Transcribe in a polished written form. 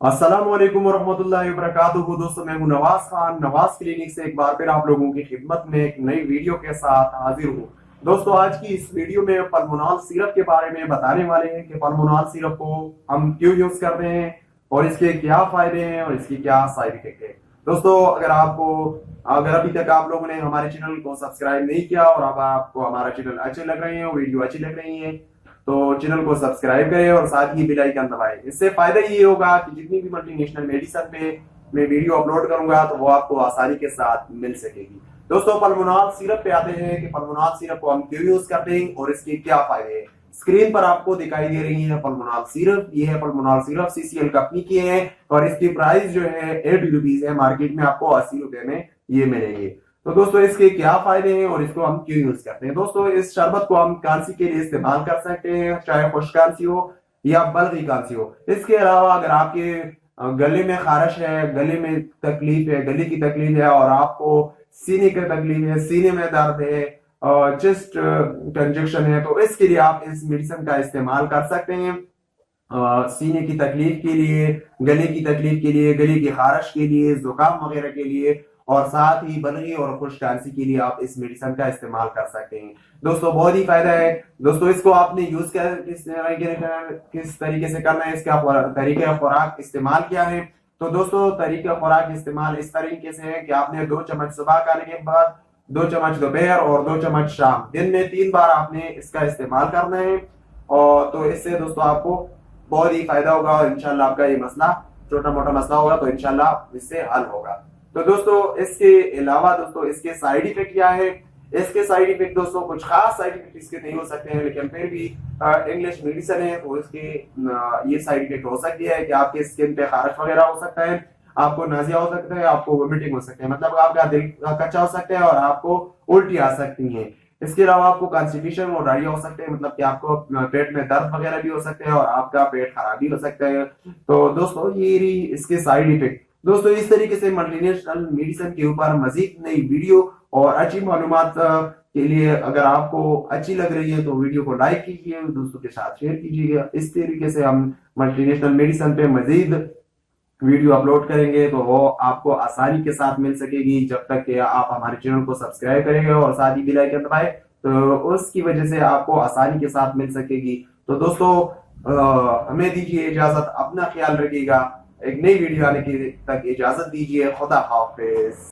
अस्सलामुअलैकुम वरहमतुल्लाहि वबरकातुहू। दोस्तों, मैं हूं नवाज खान, नवाज क्लिनिक से एक बार फिर आप लोगों की खिदमत में एक नई वीडियो के साथ हाजिर हूं। दोस्तों, आज की इस वीडियो में पल्मोनॉल सिरप के बारे में बताने वाले हैं कि पल्मोनॉल सिरप को हम क्यों यूज करते हैं और इसके क्या फायदे हैं और इसकी क्या साइड इफेक्ट है। दोस्तों, अगर अभी तक आप लोगों ने हमारे चैनल को सब्सक्राइब नहीं किया और अब आपको हमारा चैनल अच्छे लग रहे हैं, वीडियो अच्छी लग रही है, तो चैनल को सब्सक्राइब करें और साथ ही बेल आइकन दबाएं। इससे फायदा ये होगा कि जितनी भी मल्टीनेशनल मेडिसिन पे मैं वीडियो अपलोड करूंगा तो वो आपको आसानी के साथ मिल सकेगी। दोस्तों, पल्मोनॉल सिरप पे आते हैं कि पल्मोनॉल सिरप को हम क्यों यूज करते हैं और इसके क्या फायदे हैं। स्क्रीन पर आपको दिखाई दे रही है पल्मोनॉल सिरप। ये है पल्मोनॉल सिरप, सीसीएल कंपनी की है और इसकी प्राइस जो है 80 रुपीज है। मार्केट में आपको 80 रुपए में ये मिलेंगे। तो दोस्तों, इसके क्या फायदे हैं और इसको हम क्यों यूज करते हैं। दोस्तों, इस शरबत को हम खांसी के लिए इस्तेमाल कर सकते हैं, चाहे खुश्क खांसी हो या बलगी खांसी हो। इसके अलावा अगर आपके गले में खारिश है, गले में तकलीफ है, गले की तकलीफ है और आपको सीने की तकलीफ है, सीने में दर्द है, चेस्ट कंजक्शन है, तो इसके लिए आप इस मेडिसिन का इस्तेमाल कर सकते हैं। सीने की तकलीफ के लिए, गले की तकलीफ के लिए, गले की खारिश के लिए, जुकाम वगैरह के लिए और साथ ही बलगी और खुश्क खांसी के लिए आप इस मेडिसिन का इस्तेमाल कर सकते हैं। दोस्तों, बहुत ही फायदा है। दोस्तों, इसको आपने यूज किस तरीके से करना है, इसका तरीका खुराक इस्तेमाल क्या है। तो दोस्तों, तरीका खुराक इस्तेमाल इस तरीके से है कि आपने 2 चम्मच सुबह खाने के बाद, 2 चम्मच दोपहर और 2 चम्मच शाम, दिन में 3 बार आपने इसका इस्तेमाल करना है। और तो इससे दोस्तों आपको बहुत ही फायदा होगा और इंशाल्लाह आपका ये मसला, छोटा मोटा मसला होगा तो इंशाल्लाह इससे हल होगा। तो दोस्तों, इसके अलावा दोस्तों इसके साइड इफेक्ट क्या है। इसके साइड इफेक्ट दोस्तों कुछ खास साइड इफेक्ट इसके नहीं हो सकते हैं, लेकिन फिर भी इंग्लिश मेडिसिन है तो इसके ये साइड इफेक्ट हो सकती है कि आपके स्किन पे खारिश वगैरह हो सकता है, आपको नाजिया हो सकता है, आपको वोमिटिंग हो सकता है, मतलब आपका दिल कच्चा हो सकता है और आपको उल्टी आ सकती है। इसके अलावा आपको कॉन्स्टिपेशन और डायरिया हो सकते हैं, मतलब कि आपको पेट में दर्द वगैरह भी हो सकते हैं और आपका पेट खराब भी हो सकता है। तो दोस्तों, ये रही इसके साइड इफेक्ट। दोस्तों, इस तरीके से मल्टीनेशनल मेडिसिन के ऊपर मजीद नई वीडियो और अच्छी मालूमात के लिए अगर आपको अच्छी लग रही है तो वीडियो को लाइक कीजिए, दोस्तों के साथ शेयर कीजिएगा। इस तरीके से हम मल्टीनेशनल मेडिसिन पे मजीद वीडियो अपलोड करेंगे तो वो आपको आसानी के साथ मिल सकेगी, जब तक कि आप हमारे चैनल को सब्सक्राइब करेंगे और साथ ही बेल आइकन दबाएं, तो उसकी वजह से आपको आसानी के साथ मिल सकेगी। तो दोस्तों, हमें दीजिए इजाजत, अपना ख्याल रखिएगा। एक नई वीडियो आने की तक इजाजत दीजिए। खुदा हाफिज।